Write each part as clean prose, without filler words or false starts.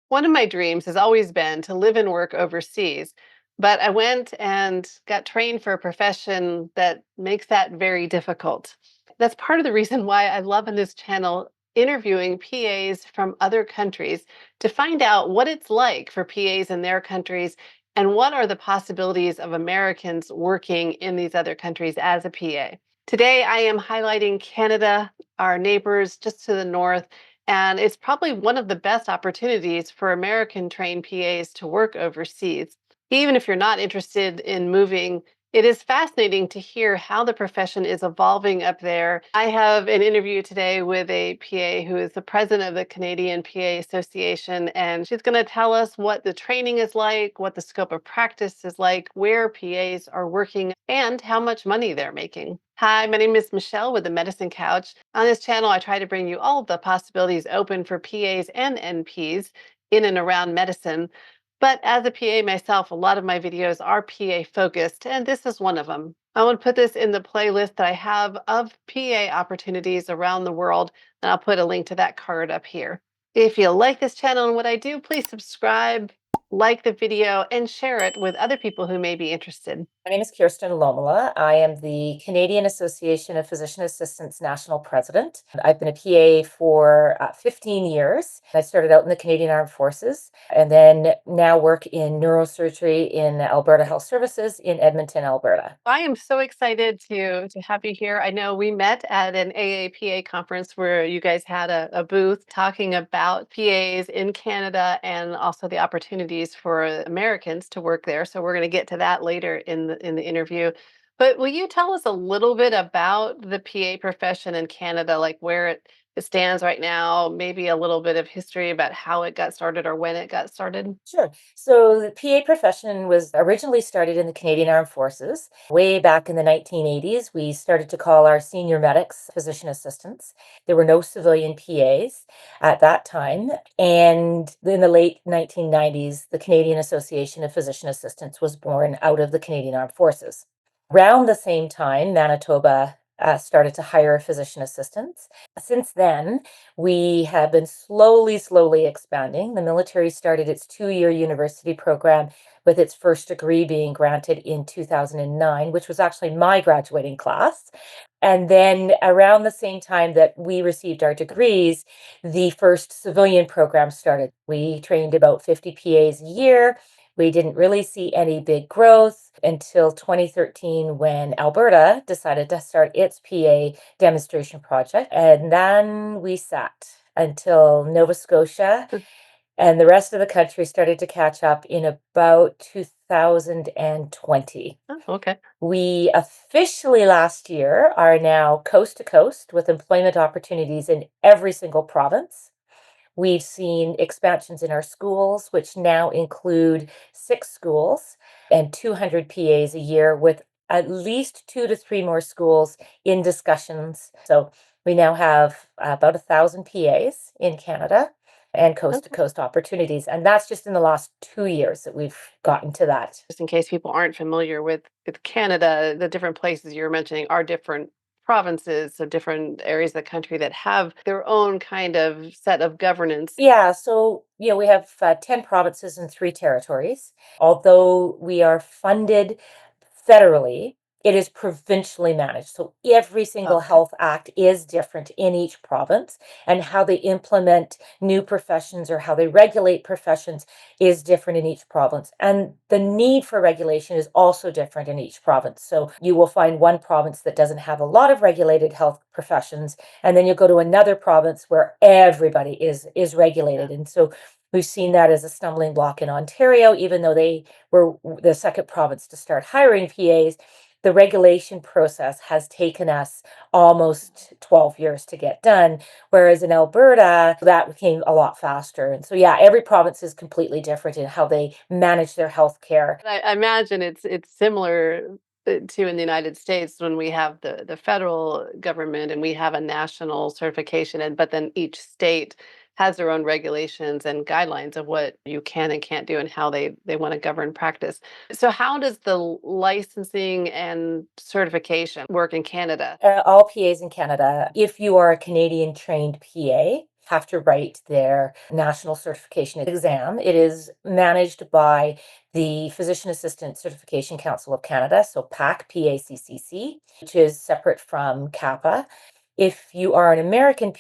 One of my dreams has always been to live and work overseas, but I went and got trained for a profession that makes that very difficult. That's part of the reason why I love on this channel interviewing PAs from other countries to find out what it's like for PAs in their countries and what are the possibilities of Americans working in these other countries as a PA. Today, I am highlighting Canada, our neighbors just to the north, and it's probably one of the best opportunities for American trained PAs to work overseas. Even if you're not interested in moving, it is fascinating to hear how the profession is evolving up there. I have an interview today with a PA who is the president of the Canadian PA Association, and she's going to tell us what the training is like, what the scope of practice is like, where PAs are working, and how much money they're making. Hi, my name is Michelle with the Medicine Couch. On this channel, I try to bring you all of the possibilities open for PAs and NPs in and around medicine. But as a PA myself, a lot of my videos are PA focused, and this is one of them. I want to put this in the playlist that I have of PA opportunities around the world, and I'll put a link to that card up here. If you like this channel and what I do, please subscribe, like the video, and share it with other people who may be interested. My name is Kirsten Lomola. I am the Canadian Association of Physician Assistants National President. I've been a PA for 15 years. I started out in the Canadian Armed Forces and then now work in neurosurgery in Alberta Health Services in Edmonton, Alberta. I am so excited to have you here. I know we met at an AAPA conference where you guys had a booth talking about PAs in Canada and also the opportunities for Americans to work there. So we're going to get to that later in the interview. But will you tell us a little bit about the PA profession in Canada, like where it stands right now, maybe a little bit of history about how it got started or when it got started? Sure. So the PA profession was originally started in the Canadian Armed Forces. Way back in the 1980s, we started to call our senior medics physician assistants. There were no civilian PAs at that time. And in the late 1990s, the Canadian Association of Physician Assistants was born out of the Canadian Armed Forces. Around the same time, Manitoba started to hire physician assistants. Since then, we have been slowly expanding. The military started its 2-year university program with its first degree being granted in 2009, which was actually my graduating class. And then around the same time that we received our degrees, the first civilian program started. We trained about 50 PAs a year. We didn't really see any big growth until 2013 when Alberta decided to start its PA demonstration project. And then we sat until Nova Scotia and the rest of the country started to catch up in about 2020. Oh, okay. We officially last year are now coast to coast with employment opportunities in every single province. We've seen expansions in our schools, which now include 6 schools and 200 PAs a year, with at least 2 to 3 more schools in discussions. So we now have about 1,000 PAs in Canada and coast to Okay. coast opportunities. And that's just in the last 2 years that we've gotten to that. Just in case people aren't familiar with Canada, the different places you're mentioning are different provinces, so different areas of the country that have their own kind of set of governance. Yeah, so we have 10 provinces and 3 territories. Although we are funded federally, it is provincially managed. So every single Okay. health act is different in each province, and how they implement new professions or how they regulate professions is different in each province. And the need for regulation is also different in each province. So you will find one province that doesn't have a lot of regulated health professions, and then you go to another province where everybody is regulated. Yeah. And so we've seen that as a stumbling block in Ontario, even though they were the second province to start hiring PAs. The regulation process has taken us almost 12 years to get done, whereas in Alberta, that came a lot faster. And so, yeah, every province is completely different in how they manage their health care. I imagine it's similar to in the United States when we have the federal government and we have a national certification, and but then each state has their own regulations and guidelines of what you can and can't do and how they want to govern practice. So how does the licensing and certification work in Canada? All PAs in Canada, if you are a Canadian trained PA, have to write their national certification exam. It is managed by the Physician Assistant Certification Council of Canada, so PAC, PACCC, which is separate from CAPA. If you are an American PA,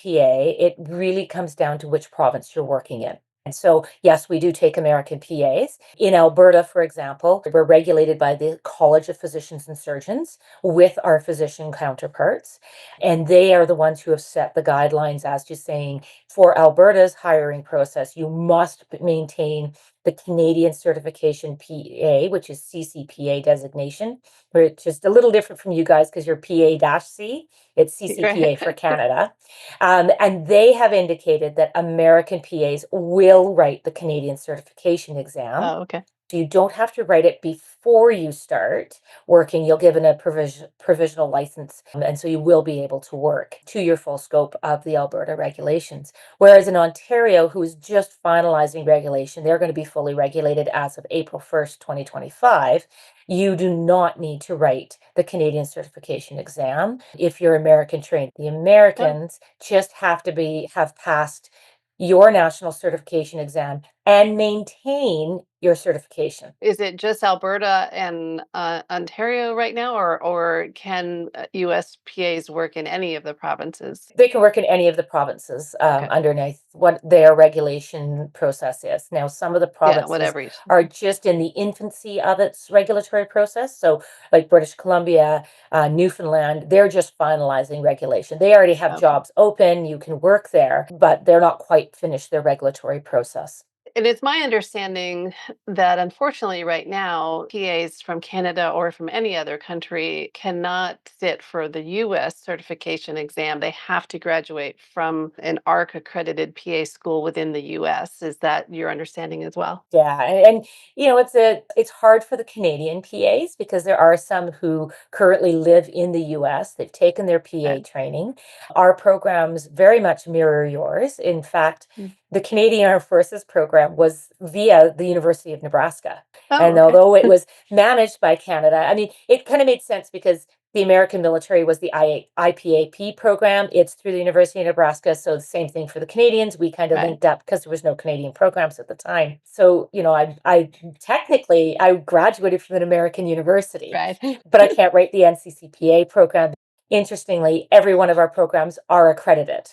it really comes down to which province you're working in. And so, yes, we do take American PAs. In Alberta, for example, we're regulated by the College of Physicians and Surgeons with our physician counterparts. And they are the ones who have set the guidelines as to saying for Alberta's hiring process, you must maintain the Canadian Certification PA, which is CCPA designation, which is a little different from you guys because you're PA-C. It's CCPA for Right. Canada. And they have indicated that American PAs will write the Canadian certification exam. Oh, okay. So you don't have to write it before you start working. You'll given a provisional license, and so you will be able to work to your full scope of the Alberta regulations. Whereas in Ontario, who is just finalizing regulation, they're going to be fully regulated as of April 1st, 2025. You do not need to write the Canadian certification exam if you're American trained. The Oh, Americans just have to have passed your national certification exam and maintain your certification. is it just Alberta and Ontario right now, or can USPAs work in any of the provinces? They can work in any of the provinces Okay. underneath what their regulation process is. Now, some of the Yeah, provinces whatever you. are just in the infancy of its regulatory process. So, like British Columbia, Newfoundland, they're just finalizing regulation. They already have Okay. jobs open, you can work there, but they're not quite finished their regulatory process. And it's my understanding that unfortunately, right now, PAs from Canada or from any other country cannot sit for the US certification exam. They have to graduate from an ARC accredited PA school within the US. Is that your understanding as well? Yeah, and you know, it's hard for the Canadian PAs because there are some who currently live in the US. They've taken their PA Okay. training. Our programs very much mirror yours. In fact, Mm. the Canadian Armed Forces program was via the University of Nebraska. Oh, And okay. although it was managed by Canada, I mean, it kind of made sense because the American military was the IPAP program. It's through the University of Nebraska. So the same thing for the Canadians. We kind of Right. linked up because there was no Canadian programs at the time. So, you know, I technically I graduated from an American university, Right. but I can't write the NCCPA program. Interestingly, every one of our programs are accredited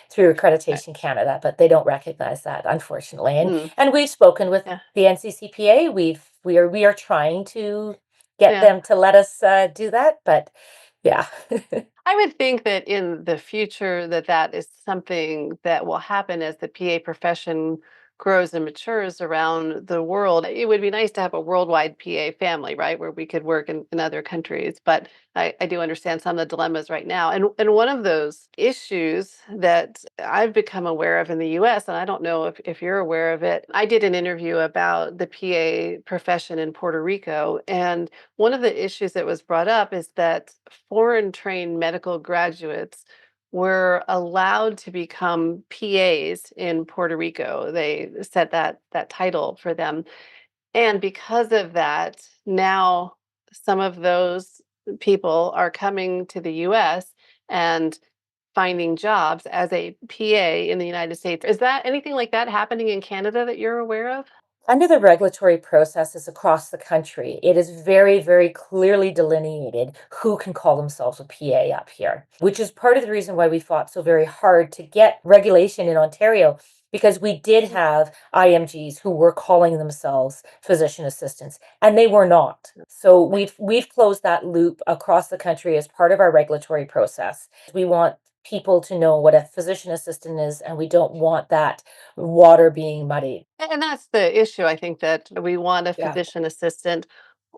through Right. Accreditation Canada, but they don't recognize that, unfortunately. Mm. And we've spoken with Yeah. the NCCPA. We are trying to get Yeah. them to let us do that, but yeah. I would think that in the future that that is something that will happen as the PA profession grows and matures around the world. It would be nice to have a worldwide PA family, right, where we could work in other countries. But I do understand some of the dilemmas right now. And one of those issues that I've become aware of in the US, and I don't know if you're aware of it, I did an interview about the PA profession in Puerto Rico. And one of the issues that was brought up is that foreign trained medical graduates were allowed to become PAs in Puerto Rico. They set that title for them. And because of that, now some of those people are coming to the US and finding jobs as a PA in the United States. Is that anything like that happening in Canada that you're aware of? Under the regulatory processes across the country, it is very, very clearly delineated who can call themselves a PA up here, which is part of the reason why we fought so very hard to get regulation in Ontario, because we did Mhm. have IMGs who were calling themselves physician assistants, and they were not. So we've closed that loop across the country as part of our regulatory process. We want people to know what a physician assistant is, and we don't want that water being muddied. And that's the issue. I think that we want a Yeah. physician assistant,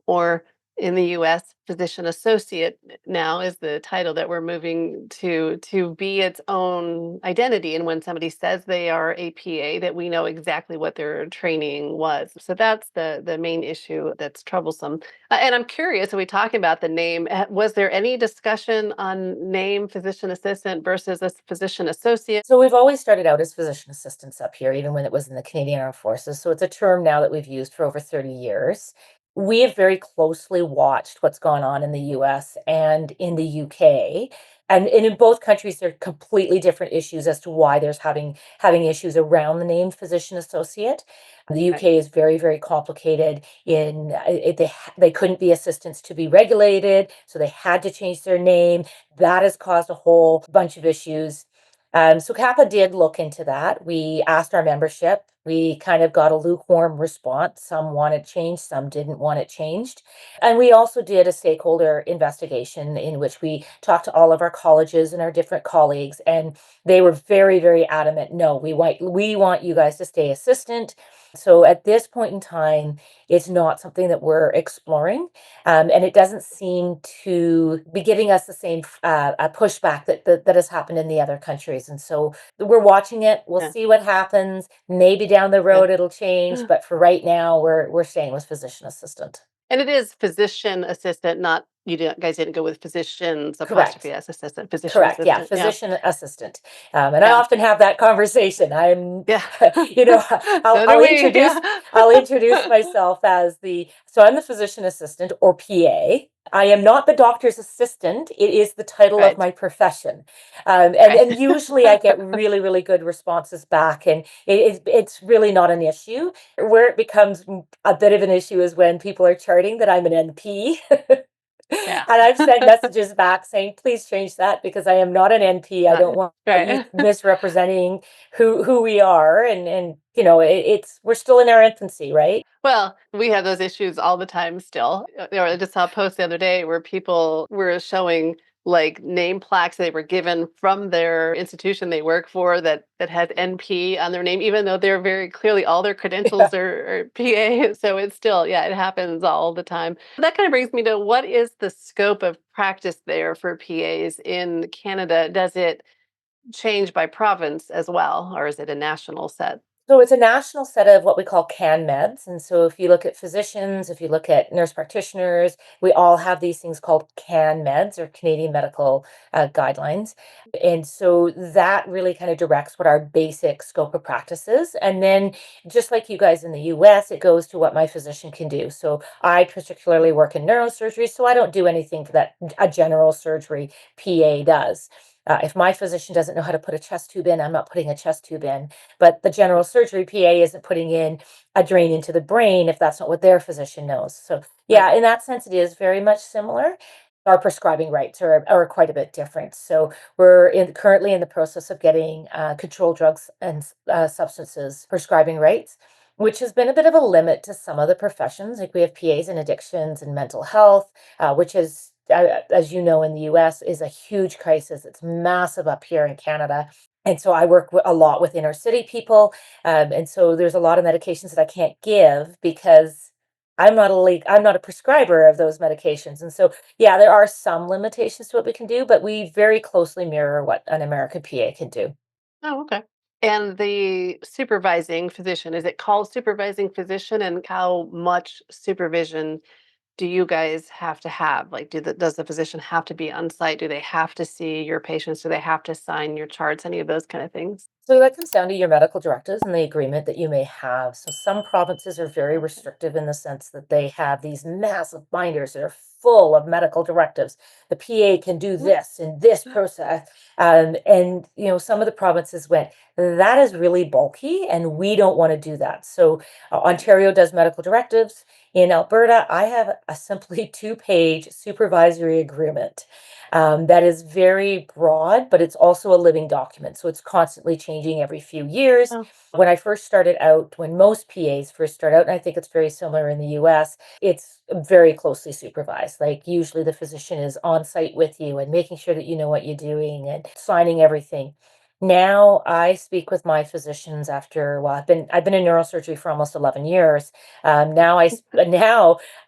or in the US, physician associate now is the title that we're moving to be its own identity. And when somebody says they are a PA, that we know exactly what their training was. So that's the main issue that's troublesome. And I'm curious, are we talking about the name? Was there any discussion on name physician assistant versus a physician associate? So we've always started out as physician assistants up here, even when it was in the Canadian Armed Forces. So it's a term now that we've used for over 30 years. We have very closely watched what's gone on in the US and in the UK. And in both countries, there are completely different issues as to why there's having issues around the name physician associate. The Right. UK is very, very complicated in they couldn't be assistants to be regulated, so they had to change their name. That has caused a whole bunch of issues. So CAPA did look into that. We asked our membership. We kind of got a lukewarm response. Some wanted changed, some didn't want it changed. And we also did a stakeholder investigation in which we talked to all of our colleges and our different colleagues, and they were very, very adamant. No, we want you guys to stay assistant. So at this point in time, it's not something that we're exploring, and it doesn't seem to be giving us the same pushback that has happened in the other countries. And so we're watching it. We'll Yeah. see what happens. Maybe down the Yeah. road it'll change, but for right now, we're staying with physician assistant. And it is physician assistant, not guys didn't go with physicians apostrophe Correct. s assistant, physician Correct. Yeah. assistant. Yeah. Physician assistant. And I Yeah. often have that conversation. I'm, Yeah. you know, I'll, So do I'll we. introduce, Yeah. I'll introduce myself as so I'm the physician assistant or PA. I am not the doctor's assistant. It is the title of Right. my profession. And Right. usually I get really, really good responses back, and it's really not an issue. Where it becomes a bit of an issue is when people are charting that I'm an NP. Yeah. And I've sent messages back saying, please change that because I am not an NP. I don't want you Right. misrepresenting who we are. And it's we're still in our infancy, right? Well, we have those issues all the time still. I just saw a post the other day where people were showing like name plaques they were given from their institution they work for that has NP on their name, even though they're very clearly all their Yeah. credentials are PA. So it's still, yeah, it happens all the time. That kind of brings me to what is the scope of practice there for PAs in Canada? Does it change by province as well, or is it a national set? So it's a national set of what we call CAN meds. And so if you look at physicians, if you look at nurse practitioners, we all have these things called CAN meds or Canadian Medical Guidelines. And so that really kind of directs what our basic scope of practice is. And then just like you guys in the US, it goes to what my physician can do. So I particularly work in neurosurgery, so I don't do anything that a general surgery PA does. If my physician doesn't know how to put a chest tube in, I'm not putting a chest tube in, but the general surgery PA isn't putting in a drain into the brain if that's not what their physician knows. So Right. yeah, in that sense, it is very much similar. Our prescribing rights are quite a bit different. So currently in the process of getting controlled drugs and substances prescribing rights, which has been a bit of a limit to some of the professions. Like we have PAs in addictions and mental health, which is, as you know, in the US is a huge crisis. It's massive up here in Canada. And so I work a lot with inner city people. And so there's a lot of medications that I can't give because I'm not a prescriber of those medications. And so, yeah, there are some limitations to what we can do, but we very closely mirror what an American PA can do. Oh, okay. And the supervising physician, is it called supervising physician? And how much supervision do you guys have to have? Like, does the physician have to be on site? Do they have to see your patients? Do they have to sign your charts? Any of those kind of things? So that comes down to your medical directives and the agreement that you may have. So some provinces are very Okay. restrictive in the sense that they have these massive binders that are full of medical directives. The PA can do this in this process. And some of the provinces went, that is really bulky and we don't want to do that. So Ontario does medical directives. In Alberta, I have a simply 2-page supervisory agreement that is very broad, but it's also a living document. So it's constantly changing every few years. Oh, When I first started out, when most PAs first start out, and I think it's very similar in the US, it's very closely supervised. Like usually the physician is on site with you and making sure that you know what you're doing and signing everything. Now I speak with my physicians after, well, I've been in neurosurgery for almost 11 years. Now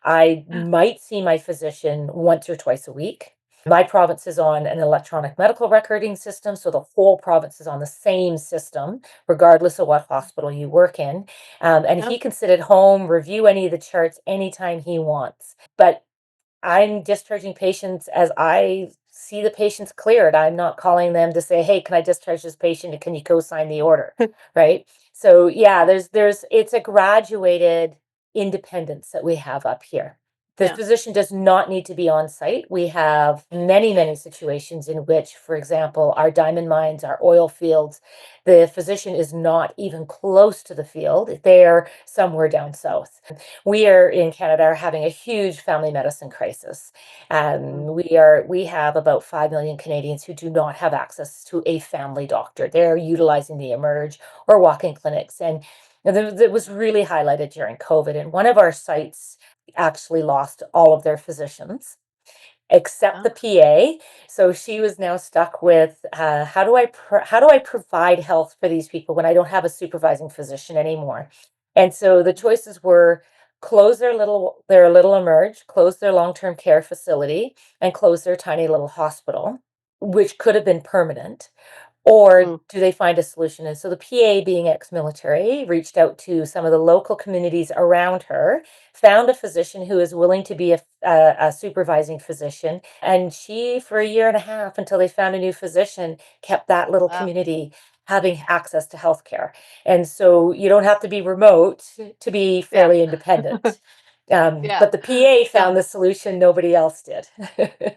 I might see my physician once or twice a week. My province is on an electronic medical recording system, so the whole province is on the same system, regardless of what hospital you work in. And oh, he can sit at home, review any of the charts anytime he wants. But I'm discharging patients as I see the patients cleared. I'm not calling them to say, "Hey, can I discharge this patient? And can you co-sign the order?" Right? So yeah, yeah. it's a graduated independence that we have up here. The Yeah. physician does not need to be on site. We have many, many situations in which, for example, our diamond mines, our oil fields, the physician is not even close to the field. They're somewhere down south. We are in Canada are having a huge family medicine crisis. Mm. We have about 5 million Canadians who do not have access to a family doctor. They're utilizing the Emerge or walk-in clinics. And that was really highlighted during COVID. And one of our sites actually lost all of their physicians except the Oh, PA. So she was now stuck with how do I provide health for these people when I don't have a supervising physician anymore? And so the choices were close their little Emerge, close their long-term care facility, and close their tiny little hospital, which could have been permanent, or mm, do they find a solution? And so the PA, being ex-military, reached out to some of the local communities around her, found a physician who is willing to be a supervising physician. And she, for a year and a half, until they found a new physician, kept that little wow. community having access to healthcare. And so you don't have to be remote to be Yeah. fairly independent. Yeah. But the PA Yeah. found the solution nobody else did.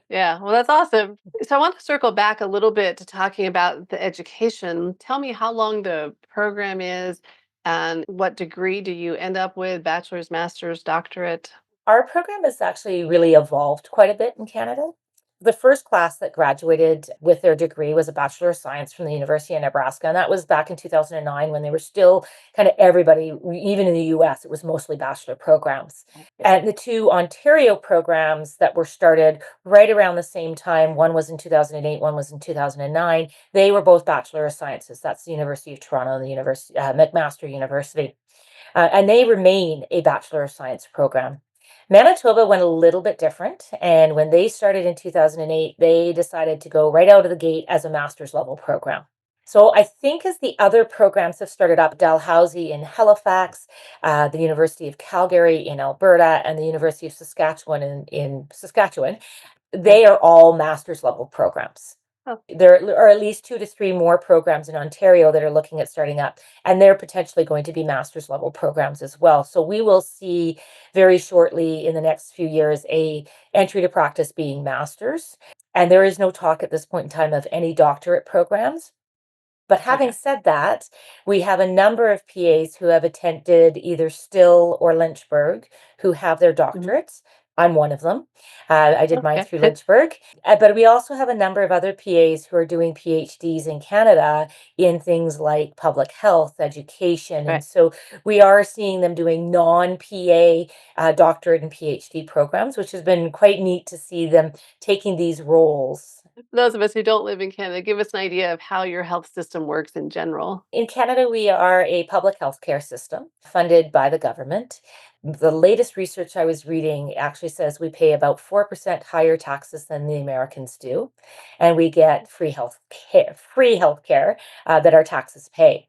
Yeah. Well, that's awesome. So I want to circle back a little bit to talking about the education. Tell me how long the program is and what degree do you end up with? Bachelor's, master's, doctorate? Our program has actually really evolved quite a bit in Canada. The first class that graduated with their degree was a Bachelor of Science from the University of Nebraska. And that was back in 2009 when they were still kind of everybody, even in the US, it was mostly bachelor programs. And the two Ontario programs that were started right around the same time, one was in 2008, one was in 2009, they were both Bachelor of Sciences. That's the University of Toronto and the University, McMaster University. And they remain a Bachelor of Science program. Manitoba went a little bit different, and when they started in 2008, they decided to go right out of the gate as a master's level program. So I think as the other programs have started up, Dalhousie in Halifax, the University of Calgary in Alberta, and the University of Saskatchewan in Saskatchewan, Yeah. they are all master's level programs. Oh, There are at least 2 to 3 more programs in Ontario that are looking at starting up, and they're potentially going to be master's level programs as well. So we will see very shortly in the next few years a entry to practice being masters, and there is no talk at this point in time of any doctorate programs. But having okay. said that, we have a number of PAs who have attended either Still or Lynchburg who have their Mhm. doctorates. I'm one of them. I did mine Okay. through Lynchburg. But we also have a number of other PAs who are doing PhDs in Canada in things like public health, education. And Right. so we are seeing them doing non-PA doctorate and PhD programs, which has been quite neat to see them taking these roles. Those of us who don't live in Canada, give us an idea of how your health system works in general. In Canada, we are a public health care system funded by the government. The latest research I was reading actually says we pay about 4% higher taxes than the Americans do, and we get free health care that our taxes pay.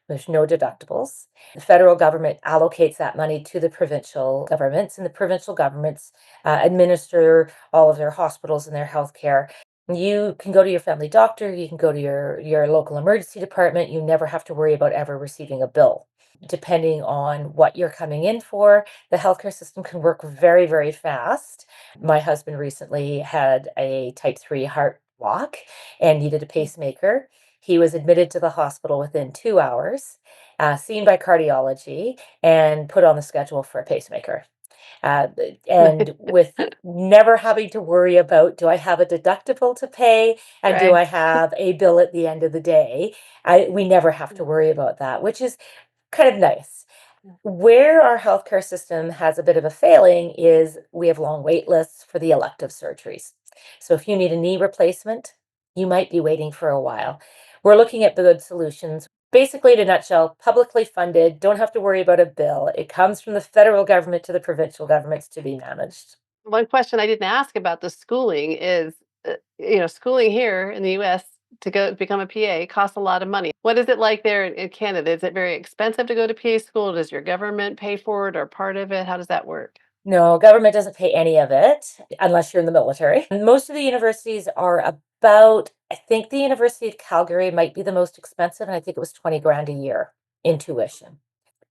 There's no deductibles. The federal government allocates that money to the provincial governments, and the provincial governments administer all of their hospitals and their healthcare. You can go to your family doctor, you can go to your local emergency department. You never have to worry about ever receiving a bill. Depending on what you're coming in for, the healthcare system can work very, very fast. My husband recently had a type 3 heart block and needed a pacemaker. He was admitted to the hospital within 2 hours, seen by cardiology, and put on the schedule for a pacemaker. Uh, and with never having to worry about, do I have a deductible to pay and do Right. I have a bill at the end of the day? We never have to worry about that, which is kind of nice. Where our healthcare system has a bit of a failing is we have long wait lists for the elective surgeries. So if you need a knee replacement, you might be waiting for a while. We're looking at the good solutions. Basically, in a nutshell, publicly funded, don't have to worry about a bill. It comes from the federal government to the provincial governments to be managed. One question I didn't ask about the schooling is, schooling here in the US to go become a PA costs a lot of money. What is it like there in Canada? Is it very expensive to go to PA school? Does your government pay for it or part of it? How does that work? No, government doesn't pay any of it unless you're in the military. And most of the universities are about, I think the University of Calgary might be the most expensive, and I think it was 20 grand a year in tuition.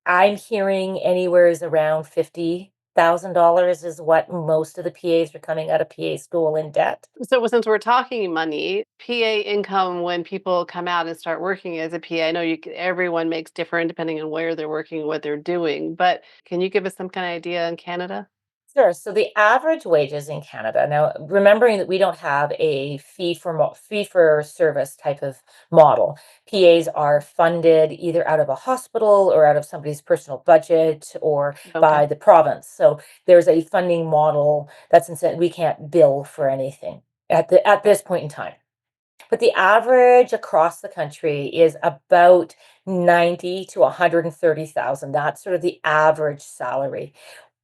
I'm hearing anywhere is around 50 $100,000 is what most of the PAs are coming out of PA school in debt. So since we're talking money, PA income when people come out and start working as a PA, I know everyone makes different depending on where they're working, what they're doing, but can you give us some kind of idea in Canada? Sure. So the average wages in Canada, now remembering that we don't have a fee for service type of model. PAs are funded either out of a hospital or out of somebody's personal budget or Okay. by the province. So there's a funding model that's instead we can't bill for anything at Okay. this point in time. But the average across the country is about 90 to 130,000. That's sort of the average salary.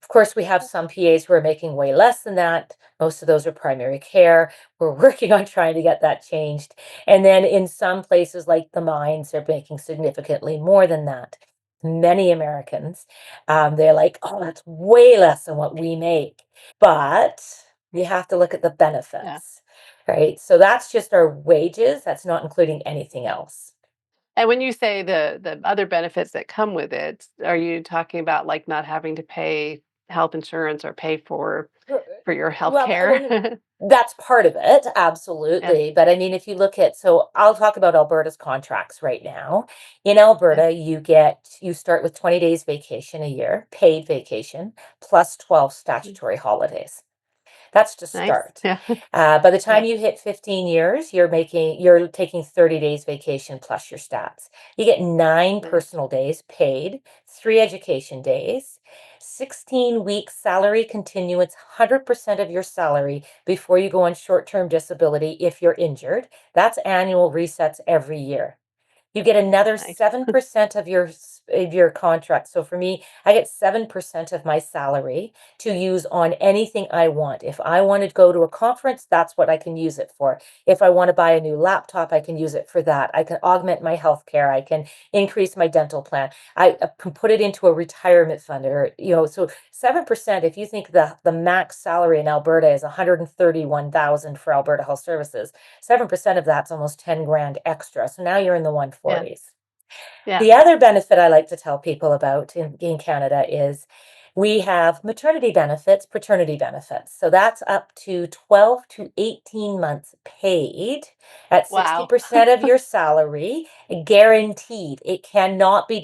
Of course, we have some PAs who are making way less than that. Most of those are primary care. We're working on trying to get that changed. And then in some places like the mines, they're making significantly more than that. Many Americans, they're like, oh, that's way less than what we make. But you have to look at the Yeah. benefits, right? So that's just our wages. That's not including anything else. And when you say the other benefits that come with it, are you talking about like not having to pay health insurance or pay R for your health Well, I care? mean, that's part of it, Yeah. absolutely, but I mean, if you look at so I'll talk about Alberta's contracts right now. In Okay. Alberta, you start with 20 days vacation a year, paid vacation, plus 12 Mm. statutory holidays. That's to Nice. start. Yeah. By the time Yeah. you hit 15 years, you're taking 30 days vacation plus your stats. You get 9 Nice. personal days paid, 3 education days, 16 weeks salary continuance, 100% of your salary before you go on short-term disability if you're injured. That's annual resets every year. You get another Nice. 7% of your contract. So for me, I get 7% of my salary to use on anything I want. If I want to go to a conference, that's what I can use it for. If I want to buy a new laptop, I can use it for that. I can augment my health care. I can increase my dental plan. I can put it into a retirement fund or, so 7%, if you think the max salary in Alberta is 131,000 for Alberta Health Services, 7% of that's almost 10 grand extra. So now you're in the Yeah. 140s. Yeah. The other benefit I like to tell people about in Canada is we have maternity benefits, paternity benefits. So that's up to 12 to 18 months paid at Wow. 60% of your salary, guaranteed. It cannot be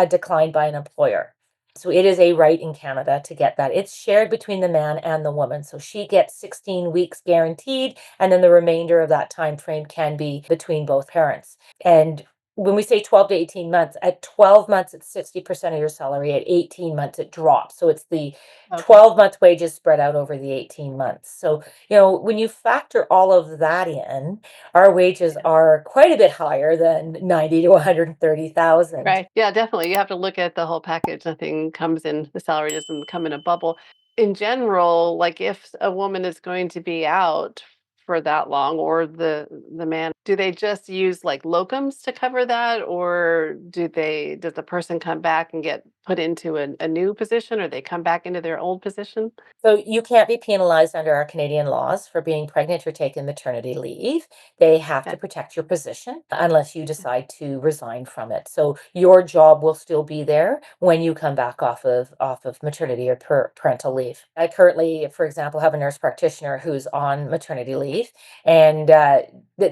declined by an employer. So it is a right in Canada to get that. It's shared between the man and the woman. So she gets 16 weeks guaranteed, and then the remainder of that time frame can be between both parents. And when we say 12 to 18 months, at 12 months, it's 60% of your salary. At 18 months, it drops. So it's the Okay. 12-month wages spread out over the 18 months. So, when you factor all of that in, our wages Yeah. are quite a bit higher than 90 to 130,000. Right. Yeah, definitely. You have to look at the whole package. Nothing comes in, the salary doesn't come in a bubble. In general, like if a woman is going to be out for that long or the man, do they just use like locums to cover that or does the person come back and get put into a new position or they come back into their old position? So you can't be penalized under our Canadian laws for being pregnant or taking maternity leave. They have to Okay. protect your position unless you decide to resign from it. So your job will still be there when you come back off of maternity or parental leave. I currently, for example, have a nurse practitioner who's on maternity leave, and that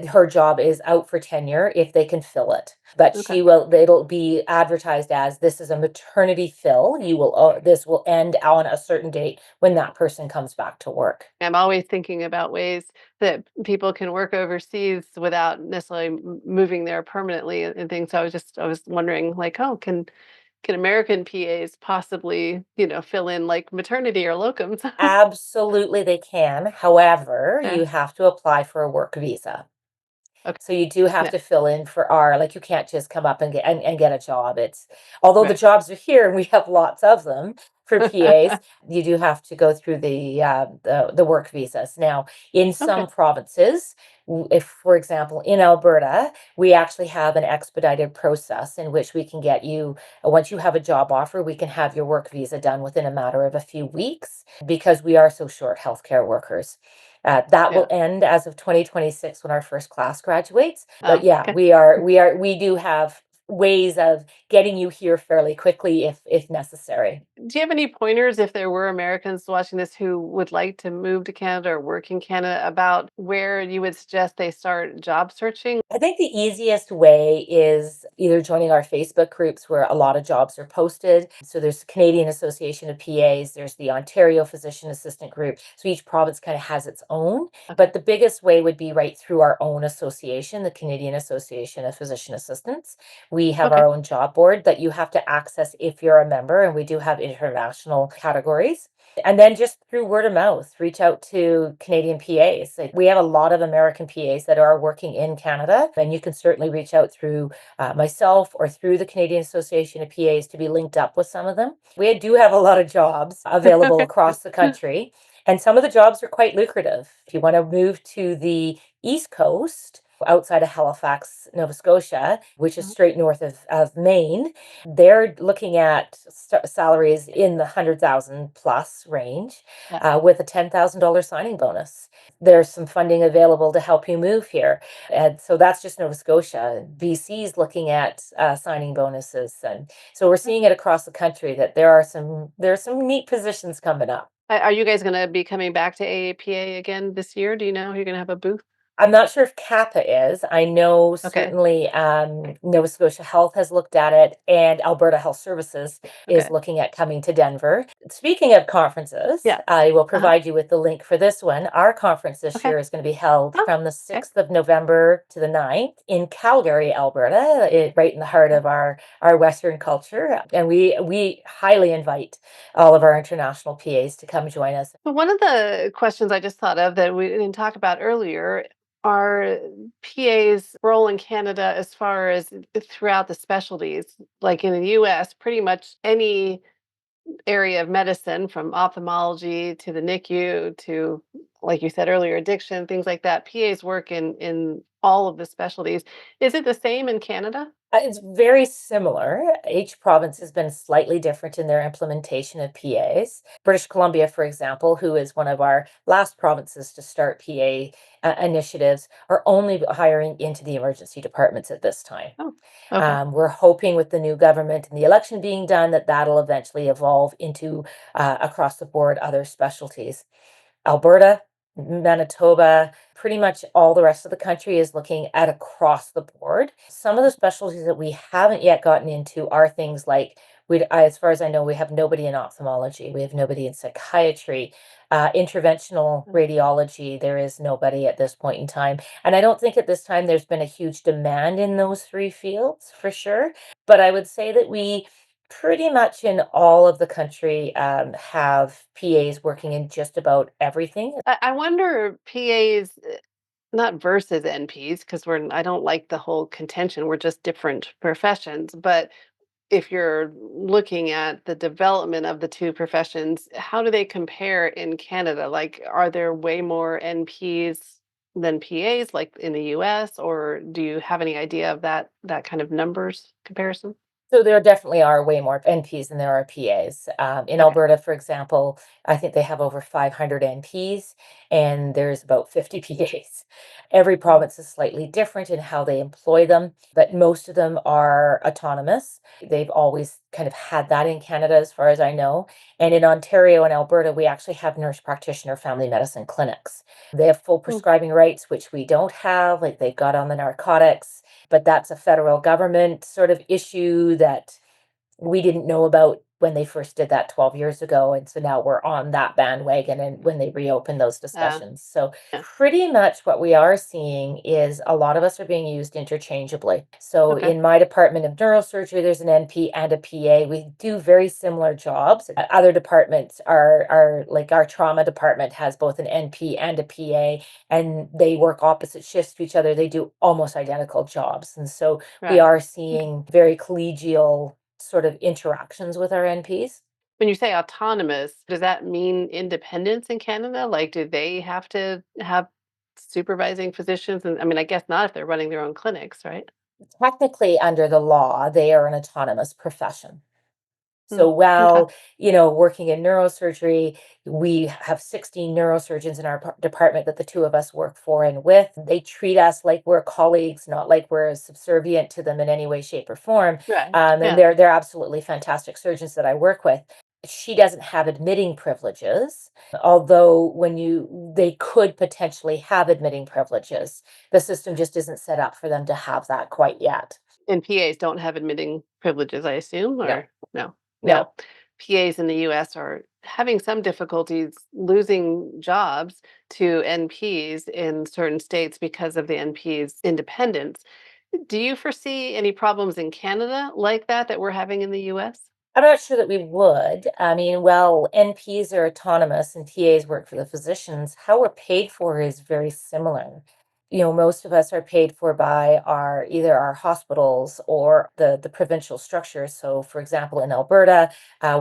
her job is out for tenure if they can fill it. But Okay. it'll be advertised as this is a maternity fill. This will end on a certain date when that person comes back to work. I'm always thinking about ways that people can work overseas without necessarily moving there permanently and things. So I was wondering like, oh, can American PAs possibly, fill in like maternity or locums? Absolutely, they can. However, Yeah. you have to apply for a work visa. Okay. So you do have Yeah. to fill in for like you can't just come up and get a job. Although the Right. jobs are here and we have lots of them for PAs, you do have to go through the work visas. Now, in some Okay. provinces, if for example in Alberta, we actually have an expedited process in which we can get you once you have a job offer, we can have your work visa done within a matter of a few weeks because we are so short healthcare workers. That will Yeah. end as of 2026 when our first class graduates. But Oh, yeah, okay. we do have ways of getting you here fairly quickly if necessary. Do you have any pointers if there were Americans watching this who would like to move to Canada or work in Canada about where you would suggest they start job searching? I think the easiest way is either joining our Facebook groups where a lot of jobs are posted. So there's the Canadian Association of PAs, there's the Ontario Physician Assistant Group. So each province kind of has its own. Okay. But the biggest way would be right through our own association, the Canadian Association of Physician Assistants. We have Okay. our own job board that you have to access if you're a member, and we do have international categories. And then just through word of mouth, reach out to Canadian PAs. Like we have a lot of American PAs that are working in Canada, and you can certainly reach out through myself or through the Canadian Association of PAs to be linked up with some of them. We do have a lot of jobs available Okay. across the country, and some of the jobs are quite lucrative. If you want to move to the East Coast, outside of Halifax, Nova Scotia, which is Mhm. straight north of Maine, they're looking at salaries in the 100,000 plus range Yeah. with a $10,000 signing bonus. There's some funding available to help you move here. And so that's just Nova Scotia. BC's looking at signing bonuses. And so we're seeing it across the country that there are some neat positions coming up. Are you guys going to be coming back to AAPA again this year? Do you know you're going to have a booth? I'm not sure if Kappa is. I know Okay. certainly Nova Scotia Health has looked at it, and Alberta Health Services is Okay. looking at coming to Denver. Speaking of conferences, Yeah. I will Uh-huh. provide you with the link for this one. Our conference this Okay. year is going to be held Oh, from the okay. 6th of November to the 9th in Calgary, Alberta, right in the heart Okay. of our Western culture. And we highly invite all of our international PAs to come join us. But one of the questions I just thought of that we didn't talk about earlier are PA's role in Canada as far as throughout the specialties. Like in the US, pretty much any area of medicine from ophthalmology to the NICU to, like you said earlier, addiction, things like that. PA's work in all of the specialties. Is it the same in Canada? It's very similar. Each province has been slightly different in their implementation of PAs. British Columbia, for example, who is one of our last provinces to start PA initiatives, are only hiring into the emergency departments at this time. Oh, okay. We're hoping with the new government and the election being done that that'll eventually evolve into across the board other specialties. Alberta, Manitoba, pretty much all the rest of the country is looking at across the board. Some of the specialties that we haven't yet gotten into are things like as far as I know, we have nobody in ophthalmology, we have nobody in psychiatry, interventional Mm. radiology. There is nobody at this point in time, and I don't think at this time there's been a huge demand in those three fields for sure. But I would say that we pretty much in all of the country have PAs working in just about everything. I wonder PA's not versus NPs because I don't like the whole contention. We're just different professions. But if you're looking at the development of the two professions, how do they compare in Canada? Like, are there way more NPs than PAs, like in the US, or do you have any idea of that kind of numbers comparison? So there definitely are way more NPs than there are PAs. In Okay. Alberta, for example, I think they have over 500 NPs and there's about 50 PAs. Every Mhm. province is slightly different in how they employ them, but most of them are autonomous. They've always kind of had that in Canada, as far as I know. And in Ontario and Alberta, we actually have nurse practitioner family medicine clinics. They have full Mm. prescribing rights, which we don't have, like they've got on the narcotics, but that's a federal government sort of issue that we didn't know about when they first did that 12 years ago. And so now we're on that bandwagon and when they reopen those Uh, discussions. So yeah. pretty much what we are seeing is a lot of us are being used interchangeably. So Okay. in my department of neurosurgery, there's an NP and a PA. We do very similar jobs. Other departments are like our trauma department has both an NP and a PA, and they work opposite shifts to each other. They do almost identical jobs. And so we Right. are Okay. seeing very collegial sort of interactions with our NPs. When you say autonomous, does that mean independence in Canada? Like, do they have to have supervising physicians? And I mean, I guess not if they're running their own clinics, right? Technically, under the law, they are an autonomous profession. Mm, So okay. while, working in neurosurgery, we have 16 neurosurgeons in our department that the two of us work for and with. They treat us like we're colleagues, not like we're subservient to them in any way, shape, or form. Right. And Yeah. they're absolutely fantastic surgeons that I work with. She doesn't have admitting privileges, although they could potentially have admitting privileges. The system just isn't set up for them to have that quite yet. And PAs don't have admitting privileges, I assume, No, or no? Yeah. no. PAs in the US are having some difficulties losing jobs to NPs in certain states because of the NP's independence. Do you foresee any problems in Canada like that we're having in the US? I'm not sure that we would. I mean, well, NPs are autonomous and PAs work for the physicians. How we're paid for is very similar. Most of us are paid for by either our hospitals or the provincial structures. So, for example, in Alberta,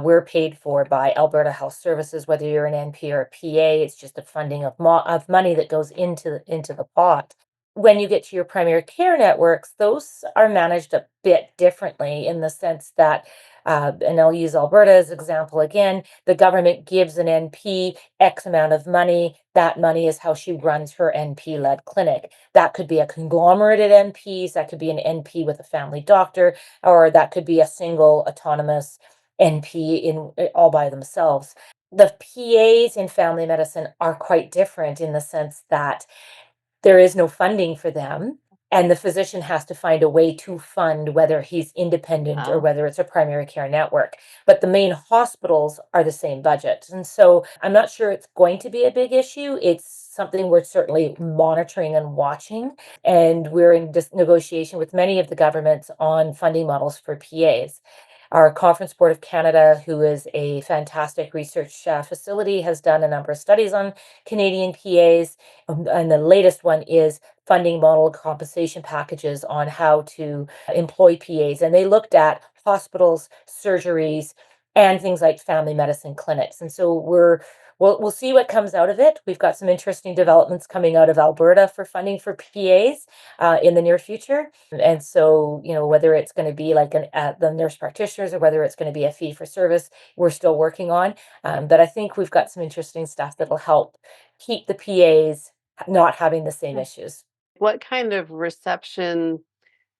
we're paid for by Alberta Health Services, whether you're an NP or a PA. It's just a funding of money that goes into the pot. When you get to your primary care networks, those are managed a bit differently in the sense that and I'll use Alberta as example again. The government gives an NP X amount of money. That money is how she runs her NP-led clinic. That could be a conglomerate of NPs. That could be an NP with a family doctor, or that could be a single autonomous NP in all by themselves. The PAs in family medicine are quite different in the sense that there is no funding for them, and the physician has to find a way to fund whether he's independent or Oh, whether it's a primary care network. But the main hospitals are the same budget. And so I'm not sure it's going to be a big issue. It's something we're certainly monitoring and watching. And we're in negotiation with many of the governments on funding models for PAs. Our Conference Board of Canada, who is a fantastic research facility, has done a number of studies on Canadian PAs. And the latest one is funding model compensation packages on how to employ PAs. And they looked at hospitals, surgeries, and things like family medicine clinics. And so we'll see what comes out of it. We've got some interesting developments coming out of Alberta for funding for PAs in the near future. And so, whether it's going to be like the nurse practitioners or whether it's going to be a fee for service, we're still working on. But I think we've got some interesting stuff that'll help keep the PAs not having the same yeah. issues. What kind of reception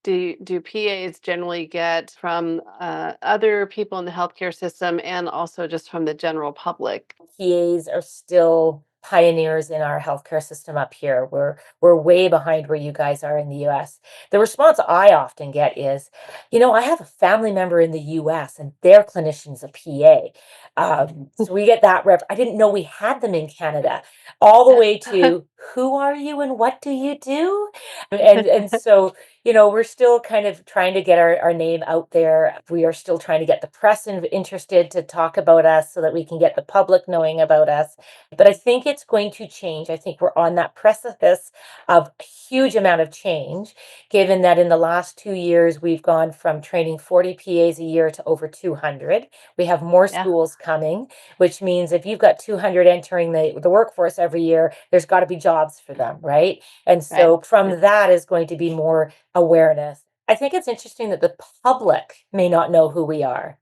do PAs generally get from other people in the healthcare system and also just from the general public? PAs are still pioneers in our healthcare system up here. We're way behind where you guys are in the US. The response I often get is, I have a family member in the US and their clinician's a PA. So we get that rep. I didn't know we had them in Canada, all the way to who are you and what do you do? And so we're still kind of trying to get our name out there. We are still trying to get the press interested to talk about us so that we can get the public knowing about us. But I think it's going to change. I think we're on that precipice of a huge amount of change, given that in the last 2 years, we've gone from training 40 PAs a year to over 200. We have more Yeah, schools coming, which means if you've got 200 entering the workforce every year, there's got to be jobs for them, right? And right. so Yeah. from that is going to be more awareness. I think it's interesting that the public may not know who we are,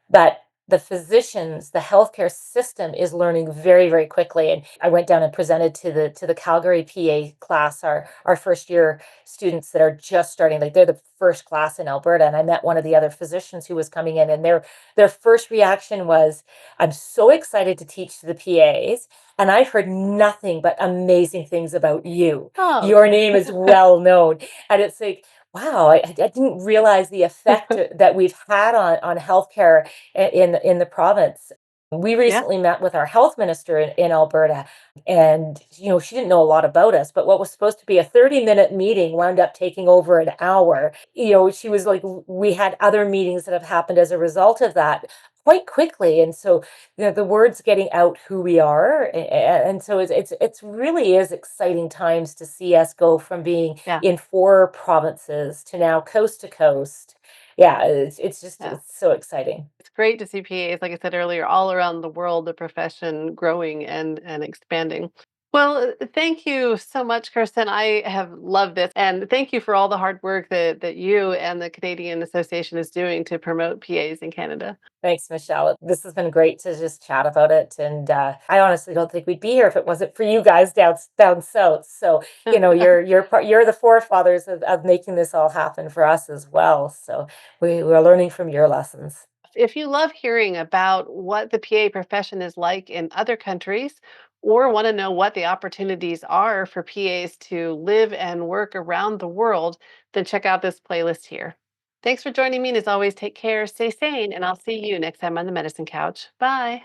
but the physicians, the healthcare system is learning very, very quickly. And I went down and presented to the Calgary PA class, our first year students that are just starting, like they're the first class in Alberta. And I met one of the other physicians who was coming in, and their first reaction was, I'm so excited to teach to the PAs. And I've heard nothing but amazing things about you. Oh, Your name is well known. And it's like, wow, I didn't realize the effect that we've had on healthcare in the province. We yeah. recently met with our health minister in Alberta, and she didn't know a lot about us, but what was supposed to be a 30-minute meeting wound up taking over an hour. She was like, we had other meetings that have happened as a result of that quite quickly. And so the word's getting out who we are, and so it's really is exciting times to see us go from being Yeah. in 4 provinces to now coast to coast. Yeah, Yeah. it's so exciting. It's great to see PAs, like I said earlier, all around the world, the profession growing and expanding. Well, thank you so much, Kirsten. I have loved this. And thank you for all the hard work that you and the Canadian Association is doing to promote PAs in Canada. Thanks, Michelle. This has been great to just chat about it. And I honestly don't think we'd be here if it wasn't for you guys down south. So, you're the forefathers of making this all happen for us as well. So we're learning from your lessons. If you love hearing about what the PA profession is like in other countries, or want to know what the opportunities are for PAs to live and work around the world, then check out this playlist here. Thanks for joining me. And as always, take care, stay sane, and I'll see you next time on the Medicine Couch. Bye.